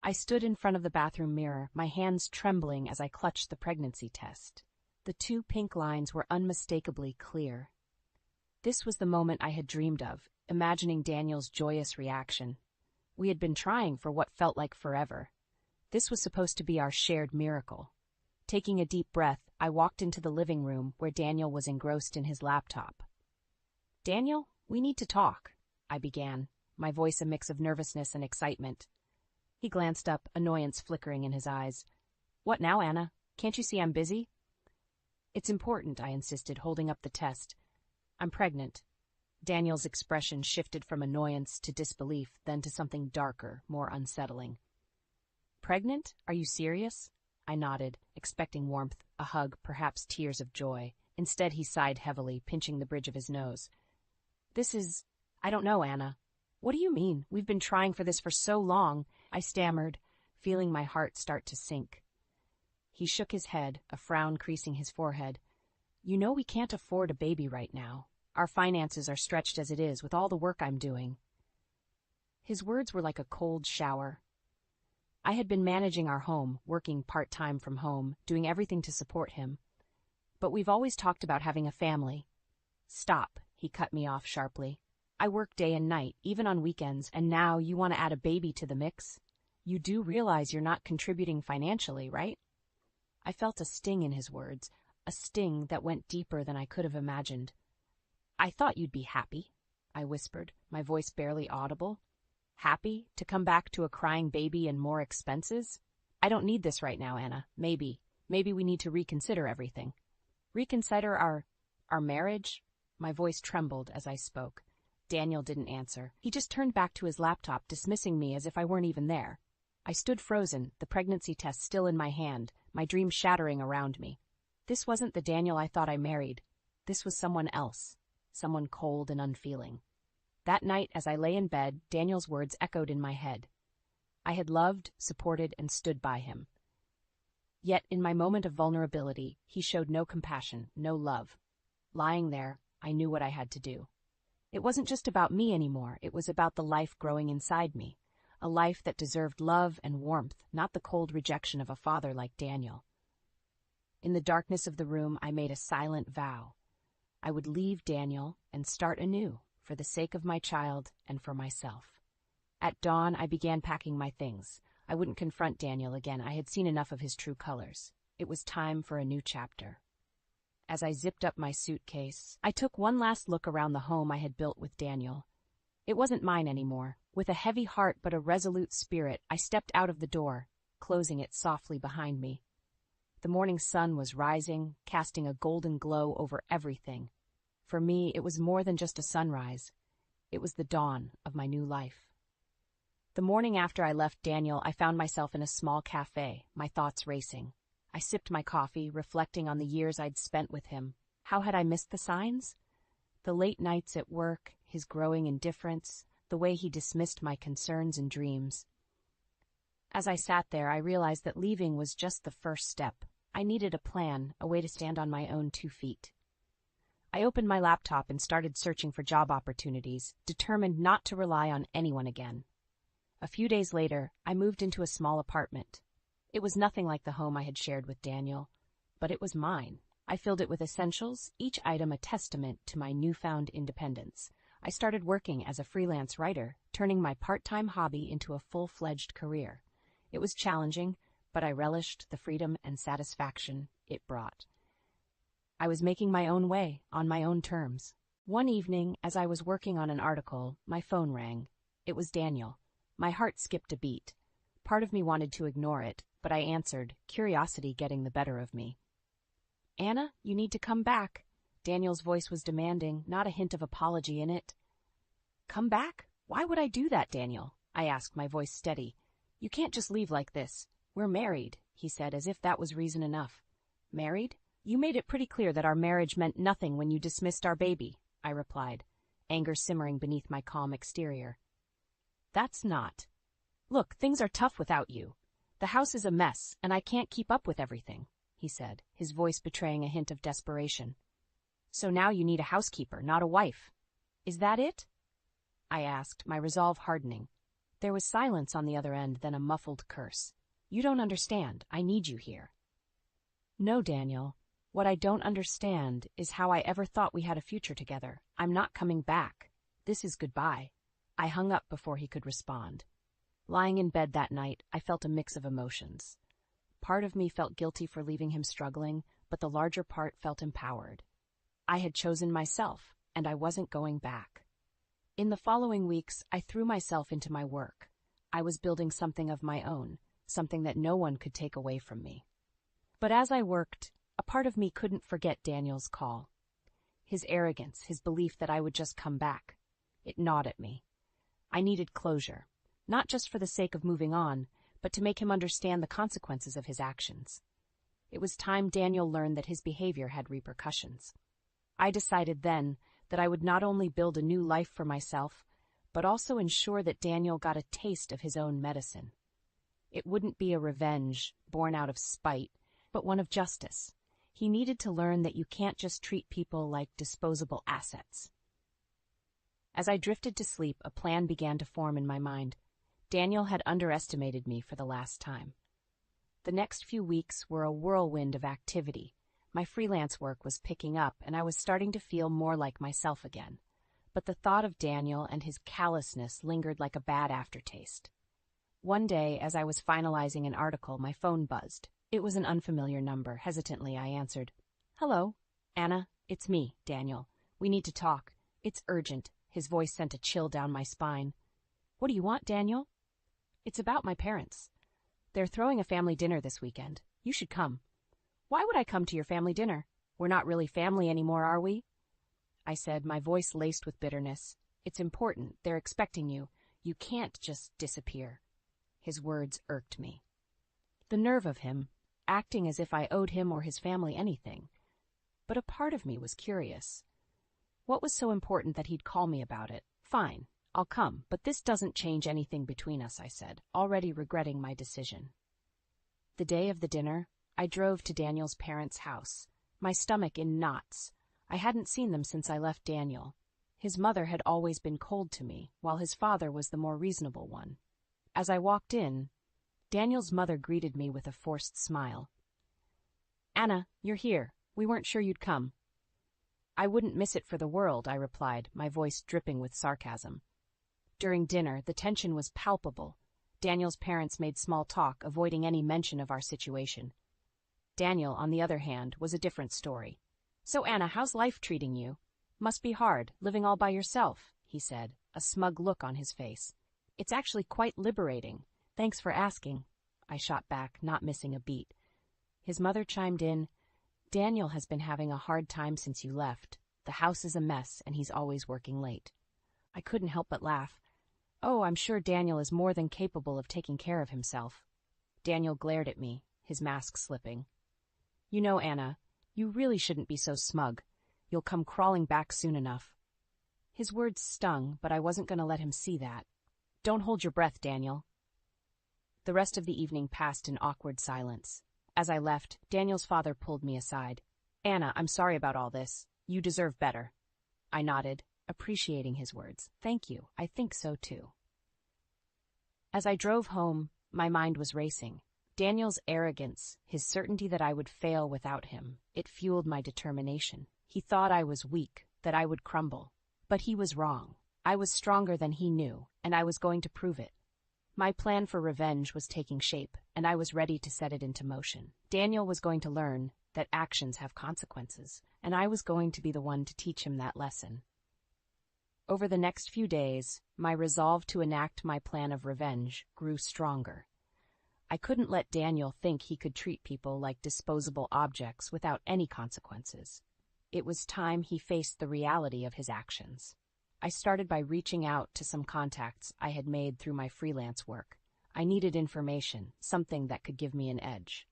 I stood in front of the bathroom mirror, my hands trembling as I clutched the pregnancy test. The 2 pink lines were unmistakably clear. This was the moment I had dreamed of, imagining Daniel's joyous reaction. We had been trying for what felt like forever. This was supposed to be our shared miracle. Taking a deep breath, I walked into the living room where Daniel was engrossed in his laptop. "Daniel, we need to talk," I began, my voice a mix of nervousness and excitement. He glanced up, annoyance flickering in his eyes. "What now, Anna? Can't you see I'm busy?" "It's important," I insisted, holding up the test. "I'm pregnant." Daniel's expression shifted from annoyance to disbelief, then to something darker, more unsettling. "Pregnant? Are you serious?" I nodded, expecting warmth, a hug, perhaps tears of joy. Instead, he sighed heavily, pinching the bridge of his nose. I don't know, Anna." "What do you mean? We've been trying for this for so long," I stammered, feeling my heart start to sink. He shook his head, a frown creasing his forehead. "You know we can't afford a baby right now. Our finances are stretched as it is, with all the work I'm doing." His words were like a cold shower. I had been managing our home, working part-time from home, doing everything to support him. "But we've always talked about having a family." "Stop," he cut me off sharply. "I work day and night, even on weekends, and now you want to add a baby to the mix? You do realize you're not contributing financially, right?" I felt a sting in his words, a sting that went deeper than I could have imagined. "I thought you'd be happy," I whispered, my voice barely audible. "Happy to come back to a crying baby and more expenses? I don't need this right now, Anna. Maybe we need to reconsider everything." "Reconsider our marriage?" My voice trembled as I spoke. Daniel didn't answer. He just turned back to his laptop, dismissing me as if I weren't even there. I stood frozen, the pregnancy test still in my hand, my dream shattering around me. This wasn't the Daniel I thought I married. This was someone else, someone cold and unfeeling. That night, as I lay in bed, Daniel's words echoed in my head. I had loved, supported, and stood by him. Yet, in my moment of vulnerability, he showed no compassion, no love. Lying there, I knew what I had to do. It wasn't just about me anymore, it was about the life growing inside me. A life that deserved love and warmth, not the cold rejection of a father like Daniel. In the darkness of the room, I made a silent vow. I would leave Daniel and start anew, for the sake of my child and for myself. At dawn, I began packing my things. I wouldn't confront Daniel again. I had seen enough of his true colors. It was time for a new chapter. As I zipped up my suitcase, I took one last look around the home I had built with Daniel. It wasn't mine anymore. With a heavy heart but a resolute spirit, I stepped out of the door, closing it softly behind me. The morning sun was rising, casting a golden glow over everything. For me, it was more than just a sunrise. It was the dawn of my new life. The morning after I left Daniel, I found myself in a small cafe, my thoughts racing. I sipped my coffee, reflecting on the years I'd spent with him. How had I missed the signs? The late nights at work, his growing indifference, the way he dismissed my concerns and dreams. As I sat there, I realized that leaving was just the first step. I needed a plan, a way to stand on my own 2 feet. I opened my laptop and started searching for job opportunities, determined not to rely on anyone again. A few days later, I moved into a small apartment. It was nothing like the home I had shared with Daniel, but it was mine. I filled it with essentials, each item a testament to my newfound independence. I started working as a freelance writer, turning my part-time hobby into a full-fledged career. It was challenging, but I relished the freedom and satisfaction it brought. I was making my own way, on my own terms. One evening, as I was working on an article, my phone rang. It was Daniel. My heart skipped a beat. Part of me wanted to ignore it, but I answered, curiosity getting the better of me. "Anna, you need to come back." Daniel's voice was demanding, not a hint of apology in it. "Come back? Why would I do that, Daniel?" I asked, my voice steady. "You can't just leave like this. We're married," he said, as if that was reason enough. "Married? You made it pretty clear that our marriage meant nothing when you dismissed our baby," I replied, anger simmering beneath my calm exterior. "That's not. Look, things are tough without you. The house is a mess, and I can't keep up with everything," he said, his voice betraying a hint of desperation. "So now you need a housekeeper, not a wife. Is that it?" I asked, my resolve hardening. There was silence on the other end, then a muffled curse. "You don't understand. I need you here." "No, Daniel. What I don't understand is how I ever thought we had a future together. I'm not coming back. This is goodbye." I hung up before he could respond. Lying in bed that night, I felt a mix of emotions. Part of me felt guilty for leaving him struggling, but the larger part felt empowered. I had chosen myself, and I wasn't going back. In the following weeks, I threw myself into my work. I was building something of my own, something that no one could take away from me. But as I worked, a part of me couldn't forget Daniel's call. His arrogance, his belief that I would just come back. It gnawed at me. I needed closure, not just for the sake of moving on, but to make him understand the consequences of his actions. It was time Daniel learned that his behavior had repercussions. I decided then that I would not only build a new life for myself, but also ensure that Daniel got a taste of his own medicine. It wouldn't be a revenge born out of spite, but one of justice. He needed to learn that you can't just treat people like disposable assets. As I drifted to sleep, a plan began to form in my mind. Daniel had underestimated me for the last time. The next few weeks were a whirlwind of activity. My freelance work was picking up, and I was starting to feel more like myself again. But the thought of Daniel and his callousness lingered like a bad aftertaste. One day, as I was finalizing an article, my phone buzzed. It was an unfamiliar number. Hesitantly, I answered. "Hello, Anna, it's me, Daniel. We need to talk. It's urgent." His voice sent a chill down my spine. "What do you want, Daniel?" "It's about my parents. They're throwing a family dinner this weekend. You should come." "Why would I come to your family dinner? We're not really family anymore, are we?" I said, my voice laced with bitterness. "It's important. They're expecting you. You can't just disappear." His words irked me. The nerve of him, acting as if I owed him or his family anything. But a part of me was curious. What was so important that he'd call me about it? "Fine, I'll come, but this doesn't change anything between us," I said, already regretting my decision. The day of the dinner, I drove to Daniel's parents' house, my stomach in knots. I hadn't seen them since I left Daniel. His mother had always been cold to me, while his father was the more reasonable one. As I walked in, Daniel's mother greeted me with a forced smile. "Anna, you're here. We weren't sure you'd come." "I wouldn't miss it for the world," I replied, my voice dripping with sarcasm. During dinner, the tension was palpable. Daniel's parents made small talk, avoiding any mention of our situation. Daniel, on the other hand, was a different story. "So, Anna, how's life treating you? Must be hard, living all by yourself," he said, a smug look on his face. "It's actually quite liberating. Thanks for asking," I shot back, not missing a beat. His mother chimed in, "Daniel has been having a hard time since you left. The house is a mess, and he's always working late." I couldn't help but laugh. "Oh, I'm sure Daniel is more than capable of taking care of himself." Daniel glared at me, his mask slipping. "You know, Anna, you really shouldn't be so smug. You'll come crawling back soon enough." His words stung, but I wasn't going to let him see that. "Don't hold your breath, Daniel." The rest of the evening passed in awkward silence. As I left, Daniel's father pulled me aside. "Anna, I'm sorry about all this. You deserve better." I nodded, appreciating his words. "Thank you. I think so too." As I drove home, my mind was racing. Daniel's arrogance, his certainty that I would fail without him, it fueled my determination. He thought I was weak, that I would crumble. But he was wrong. I was stronger than he knew, and I was going to prove it. My plan for revenge was taking shape, and I was ready to set it into motion. Daniel was going to learn that actions have consequences, and I was going to be the one to teach him that lesson. Over the next few days, my resolve to enact my plan of revenge grew stronger. I couldn't let Daniel think he could treat people like disposable objects without any consequences. It was time he faced the reality of his actions. I started by reaching out to some contacts I had made through my freelance work. I needed information, something that could give me an edge.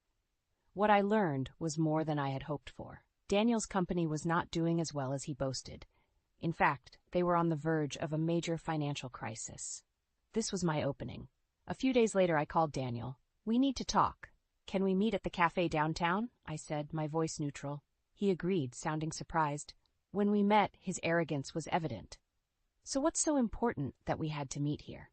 What I learned was more than I had hoped for. Daniel's company was not doing as well as he boasted. In fact, they were on the verge of a major financial crisis. This was my opening. A few days later, I called Daniel. "We need to talk. Can we meet at the cafe downtown?" I said, my voice neutral. He agreed, sounding surprised. When we met, his arrogance was evident. "So what's so important that we had to meet here?"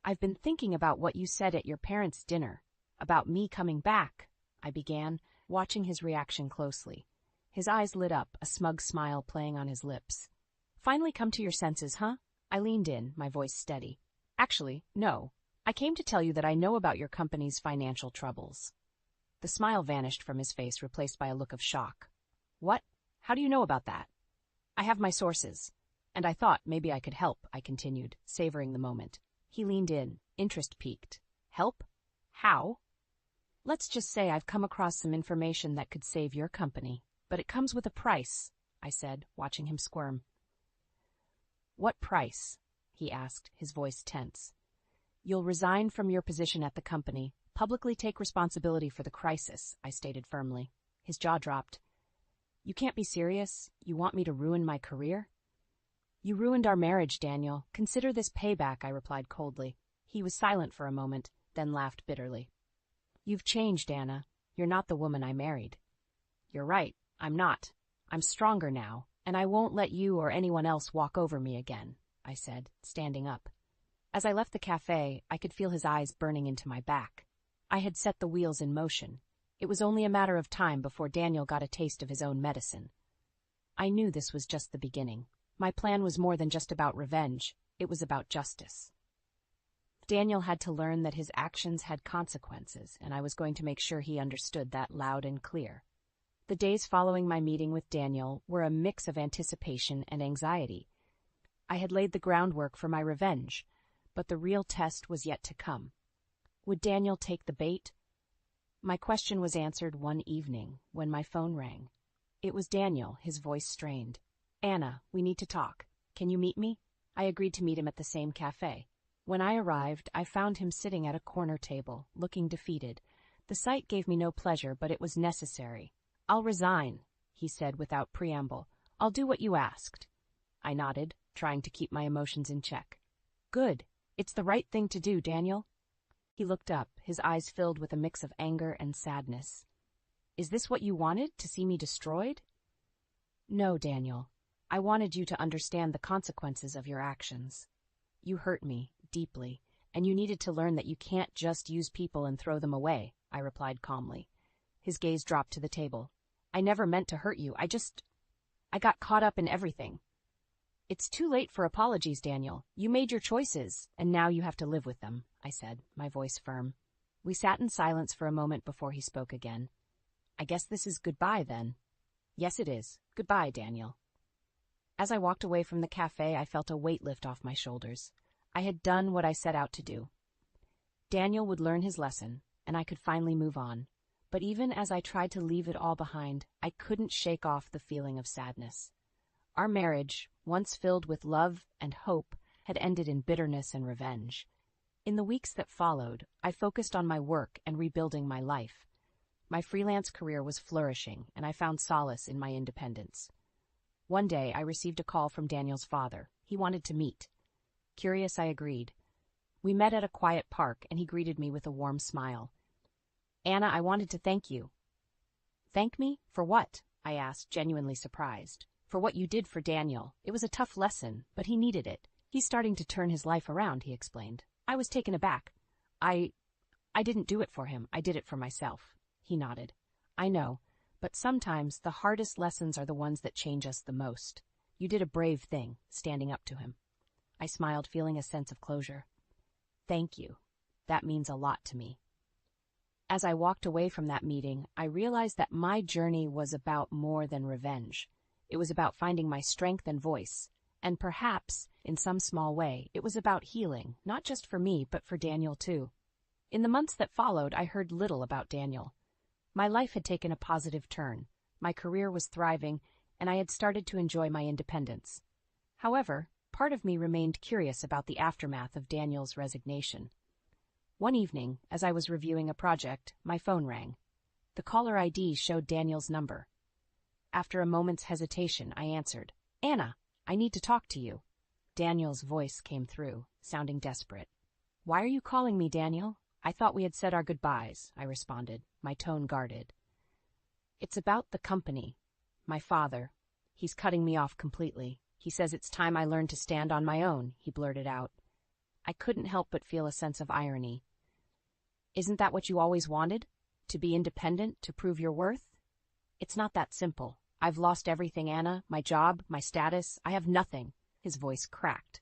I've been thinking about what you said at your parents' dinner, about me coming back, I began, watching his reaction closely. His eyes lit up, a smug smile playing on his lips. Finally come to your senses, huh? I leaned in, my voice steady. Actually, no. I came to tell you that I know about your company's financial troubles. The smile vanished from his face, replaced by a look of shock. What? How do you know about that? I have my sources. And I thought maybe I could help, I continued, savoring the moment. He leaned in, interest piqued. Help? How? Let's just say I've come across some information that could save your company. But it comes with a price, I said, watching him squirm. What price? He asked, his voice tense. You'll resign from your position at the company, publicly take responsibility for the crisis, I stated firmly. His jaw dropped. You can't be serious? You want me to ruin my career? You ruined our marriage, Daniel. Consider this payback, I replied coldly. He was silent for a moment, then laughed bitterly. You've changed, Anna. You're not the woman I married. You're right, I'm not. I'm stronger now, and I won't let you or anyone else walk over me again, I said, standing up. As I left the cafe, I could feel his eyes burning into my back. I had set the wheels in motion. It was only a matter of time before Daniel got a taste of his own medicine. I knew this was just the beginning. My plan was more than just about revenge. It was about justice. Daniel had to learn that his actions had consequences, and I was going to make sure he understood that loud and clear. The days following my meeting with Daniel were a mix of anticipation and anxiety. I had laid the groundwork for my revenge, but the real test was yet to come. Would Daniel take the bait? My question was answered one evening when my phone rang. It was Daniel, his voice strained. Anna, we need to talk. Can you meet me? I agreed to meet him at the same cafe. When I arrived, I found him sitting at a corner table, looking defeated. The sight gave me no pleasure, but it was necessary. I'll resign, he said without preamble. I'll do what you asked. I nodded, trying to keep my emotions in check. Good. It's the right thing to do, Daniel. He looked up, his eyes filled with a mix of anger and sadness. Is this what you wanted, to see me destroyed? No, Daniel. I wanted you to understand the consequences of your actions. You hurt me, deeply, and you needed to learn that you can't just use people and throw them away, I replied calmly. His gaze dropped to the table. I never meant to hurt you. I got caught up in everything. It's too late for apologies, Daniel. You made your choices, and now you have to live with them, I said, my voice firm. We sat in silence for a moment before he spoke again. I guess this is goodbye, then. Yes, it is. Goodbye, Daniel. As I walked away from the cafe, I felt a weight lift off my shoulders. I had done what I set out to do. Daniel would learn his lesson, and I could finally move on. But even as I tried to leave it all behind, I couldn't shake off the feeling of sadness. Our marriage, once filled with love and hope, had ended in bitterness and revenge. In the weeks that followed, I focused on my work and rebuilding my life. My freelance career was flourishing, and I found solace in my independence. One day, I received a call from Daniel's father. He wanted to meet. Curious, I agreed. We met at a quiet park, and he greeted me with a warm smile. Anna, I wanted to thank you. Thank me? For what? I asked, genuinely surprised. For what you did for Daniel. It was a tough lesson, but he needed it. He's starting to turn his life around, he explained. I was taken aback. I didn't do it for him. I did it for myself. He nodded. I know, but sometimes the hardest lessons are the ones that change us the most. You did a brave thing, standing up to him. I smiled, feeling a sense of closure. Thank you. That means a lot to me. As I walked away from that meeting, I realized that my journey was about more than revenge. It was about finding my strength and voice, and perhaps, in some small way, it was about healing, not just for me, but for Daniel too. In the months that followed, I heard little about Daniel. My life had taken a positive turn, my career was thriving, and I had started to enjoy my independence. However, part of me remained curious about the aftermath of Daniel's resignation. One evening, as I was reviewing a project, my phone rang. The caller ID showed Daniel's number. After a moment's hesitation, I answered. Anna, I need to talk to you. Daniel's voice came through, sounding desperate. Why are you calling me, Daniel? I thought we had said our goodbyes, I responded, my tone guarded. It's about the company. My father. He's cutting me off completely. He says it's time I learned to stand on my own, he blurted out. I couldn't help but feel a sense of irony. Isn't that what you always wanted? To be independent, to prove your worth? It's not that simple. I've lost everything, Anna. My job, my status. I have nothing. His voice cracked.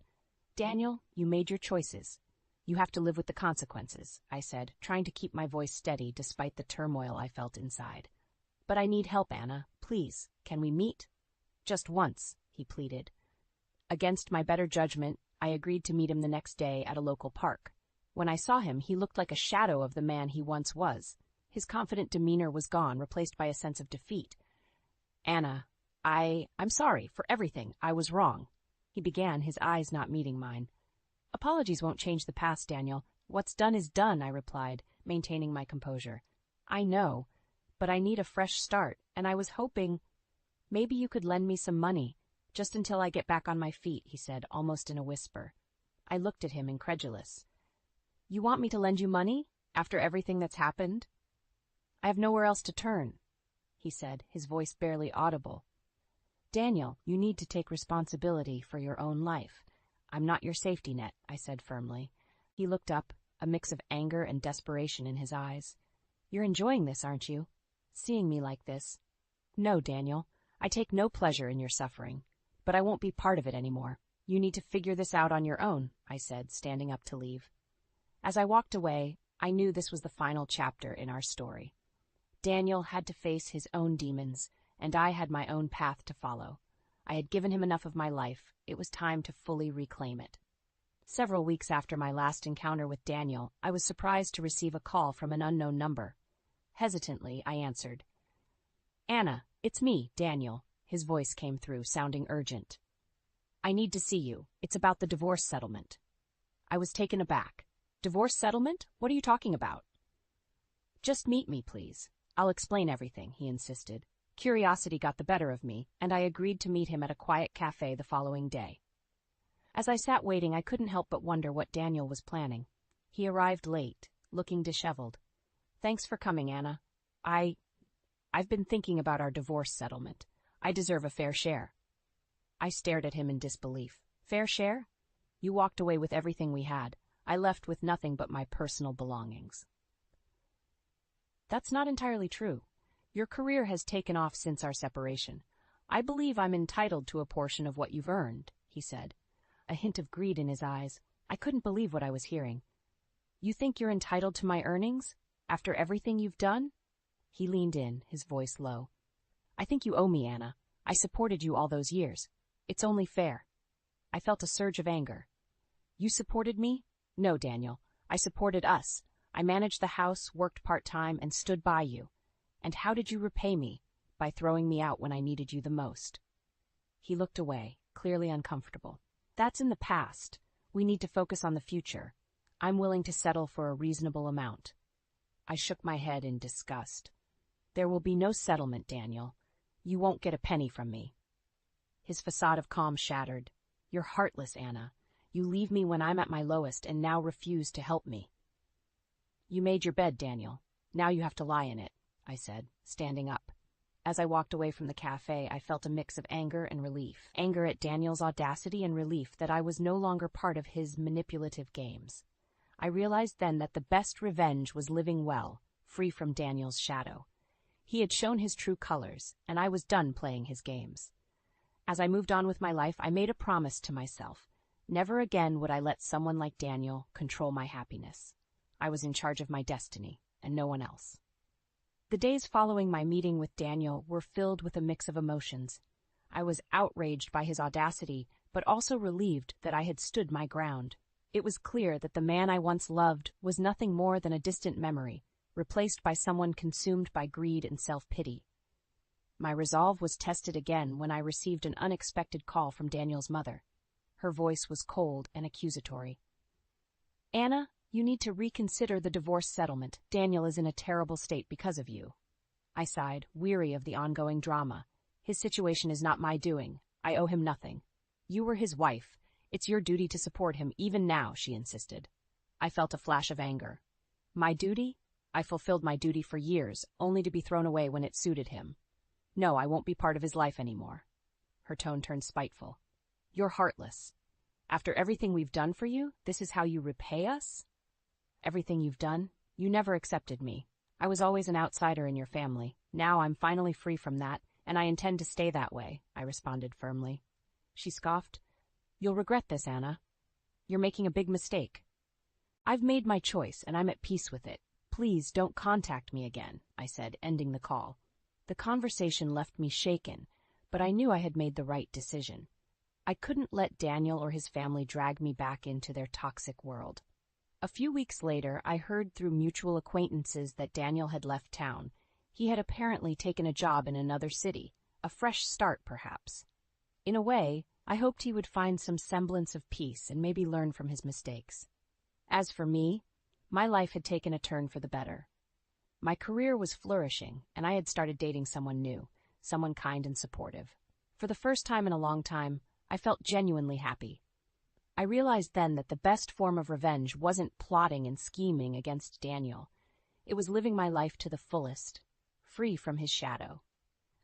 Daniel, you made your choices. You have to live with the consequences, I said, trying to keep my voice steady despite the turmoil I felt inside. But I need help, Anna. Please, can we meet? Just once, he pleaded. Against my better judgment, I agreed to meet him the next day at a local park. When I saw him, he looked like a shadow of the man he once was. His confident demeanor was gone, replaced by a sense of defeat. Anna, I'm sorry for everything. I was wrong. He began, his eyes not meeting mine. Apologies won't change the past, Daniel. What's done is done, I replied, maintaining my composure. I know, but I need a fresh start, and I was hoping maybe you could lend me some money, just until I get back on my feet, he said, almost in a whisper. I looked at him, incredulous. You want me to lend you money, after everything that's happened? I have nowhere else to turn, he said, his voice barely audible. Daniel, you need to take responsibility for your own life. I'm not your safety net, I said firmly. He looked up, a mix of anger and desperation in his eyes. You're enjoying this, aren't you? Seeing me like this? No, Daniel. I take no pleasure in your suffering. But I won't be part of it anymore. You need to figure this out on your own, I said, standing up to leave. As I walked away, I knew this was the final chapter in our story. Daniel had to face his own demons, and I had my own path to follow. I had given him enough of my life. It was time to fully reclaim it. Several weeks after my last encounter with Daniel, I was surprised to receive a call from an unknown number. Hesitantly, I answered. Anna, it's me, Daniel. His voice came through, sounding urgent. I need to see you. It's about the divorce settlement. I was taken aback. Divorce settlement? What are you talking about? Just meet me, please. I'll explain everything, he insisted. Curiosity got the better of me, and I agreed to meet him at a quiet cafe the following day. As I sat waiting, I couldn't help but wonder what Daniel was planning. He arrived late, looking disheveled. Thanks for coming, Anna. I've been thinking about our divorce settlement. I deserve a fair share. I stared at him in disbelief. Fair share? You walked away with everything we had. I left with nothing but my personal belongings. That's not entirely true. Your career has taken off since our separation. I believe I'm entitled to a portion of what you've earned, he said, a hint of greed in his eyes. I couldn't believe what I was hearing. You think you're entitled to my earnings? After everything you've done? He leaned in, his voice low. I think you owe me, Anna. I supported you all those years. It's only fair. I felt a surge of anger. You supported me? No, Daniel. I supported us. I managed the house, worked part-time, and stood by you. And how did you repay me? By throwing me out when I needed you the most. He looked away, clearly uncomfortable. That's in the past. We need to focus on the future. I'm willing to settle for a reasonable amount. I shook my head in disgust. There will be no settlement, Daniel. You won't get a penny from me. His facade of calm shattered. You're heartless, Anna. You leave me when I'm at my lowest and now refuse to help me. You made your bed, Daniel. Now you have to lie in it, I said, standing up. As I walked away from the cafe, I felt a mix of anger and relief. Anger at Daniel's audacity and relief that I was no longer part of his manipulative games. I realized then that the best revenge was living well, free from Daniel's shadow. He had shown his true colors, and I was done playing his games. As I moved on with my life, I made a promise to myself. Never again would I let someone like Daniel control my happiness. I was in charge of my destiny, and no one else. The days following my meeting with Daniel were filled with a mix of emotions. I was outraged by his audacity, but also relieved that I had stood my ground. It was clear that the man I once loved was nothing more than a distant memory, replaced by someone consumed by greed and self-pity. My resolve was tested again when I received an unexpected call from Daniel's mother. Her voice was cold and accusatory. Anna, you need to reconsider the divorce settlement. Daniel is in a terrible state because of you. I sighed, weary of the ongoing drama. His situation is not my doing. I owe him nothing. You were his wife. It's your duty to support him even now, she insisted. I felt a flash of anger. My duty? I fulfilled my duty for years, only to be thrown away when it suited him. No, I won't be part of his life anymore. Her tone turned spiteful. You're heartless. After everything we've done for you, this is how you repay us? Everything you've done? You never accepted me. I was always an outsider in your family. Now I'm finally free from that, and I intend to stay that way, I responded firmly. She scoffed. You'll regret this, Anna. You're making a big mistake. I've made my choice, and I'm at peace with it. Please don't contact me again, I said, ending the call. The conversation left me shaken, but I knew I had made the right decision. I couldn't let Daniel or his family drag me back into their toxic world. A few weeks later, I heard through mutual acquaintances that Daniel had left town. He had apparently taken a job in another city, a fresh start perhaps. In a way, I hoped he would find some semblance of peace and maybe learn from his mistakes. As for me, my life had taken a turn for the better. My career was flourishing, and I had started dating someone new, someone kind and supportive. For the first time in a long time, I felt genuinely happy. I realized then that the best form of revenge wasn't plotting and scheming against Daniel. It was living my life to the fullest, free from his shadow.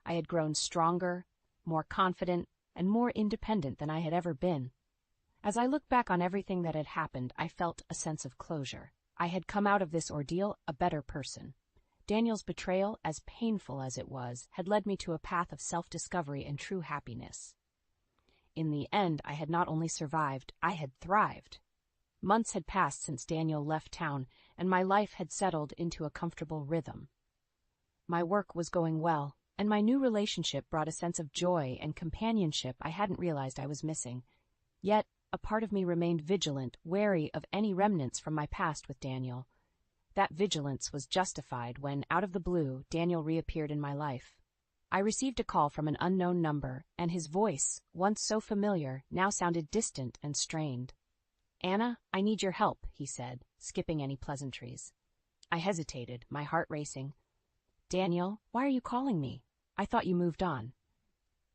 I had grown stronger, more confident, and more independent than I had ever been. As I look back on everything that had happened, I felt a sense of closure. I had come out of this ordeal a better person. Daniel's betrayal, as painful as it was, had led me to a path of self-discovery and true happiness. In the end, I had not only survived, I had thrived. Months had passed since Daniel left town, and my life had settled into a comfortable rhythm. My work was going well, and my new relationship brought a sense of joy and companionship I hadn't realized I was missing. Yet, a part of me remained vigilant, wary of any remnants from my past with Daniel. That vigilance was justified when, out of the blue, Daniel reappeared in my life. I received a call from an unknown number, and his voice, once so familiar, now sounded distant and strained. "Anna, I need your help," he said, skipping any pleasantries. I hesitated, my heart racing. "Daniel, why are you calling me? I thought you moved on."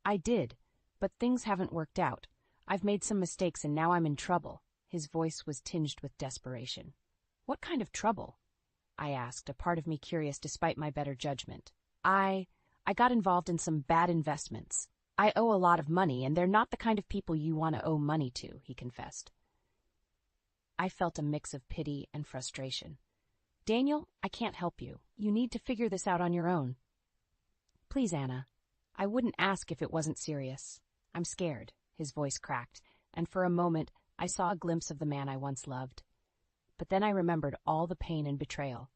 "I did, but things haven't worked out. I've made some mistakes and now I'm in trouble." His voice was tinged with desperation. "What kind of trouble?" I asked, a part of me curious despite my better judgment. I got involved in some bad investments. I owe a lot of money, and they're not the kind of people you want to owe money to," he confessed. I felt a mix of pity and frustration. "Daniel, I can't help you. You need to figure this out on your own." "Please, Anna. I wouldn't ask if it wasn't serious. I'm scared." His voice cracked, and for a moment I saw a glimpse of the man I once loved. But then I remembered all the pain and betrayal.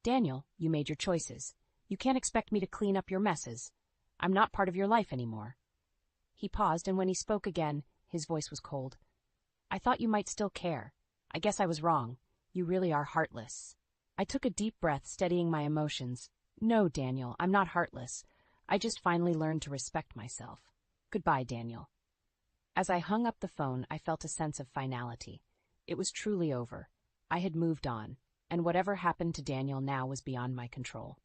"Daniel, you made your choices. You can't expect me to clean up your messes. I'm not part of your life anymore." He paused, and when he spoke again, his voice was cold. "I thought you might still care. I guess I was wrong. You really are heartless." I took a deep breath, steadying my emotions. "No, Daniel, I'm not heartless. I just finally learned to respect myself. Goodbye, Daniel." As I hung up the phone, I felt a sense of finality. It was truly over. I had moved on, and whatever happened to Daniel now was beyond my control.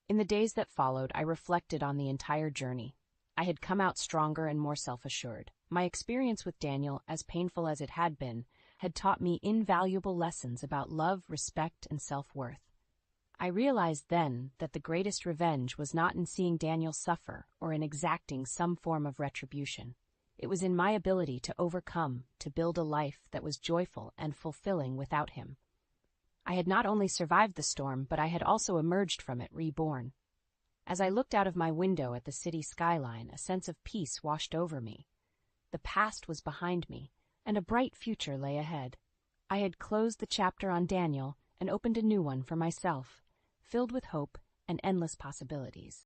In the days that followed, I reflected on the entire journey. I had come out stronger and more self-assured. My experience with Daniel, as painful as it had been, had taught me invaluable lessons about love, respect, and self-worth. I realized then that the greatest revenge was not in seeing Daniel suffer or in exacting some form of retribution. It was in my ability to overcome, to build a life that was joyful and fulfilling without him. I had not only survived the storm, but I had also emerged from it reborn. As I looked out of my window at the city skyline, a sense of peace washed over me. The past was behind me, and a bright future lay ahead. I had closed the chapter on Daniel and opened a new one for myself, filled with hope and endless possibilities.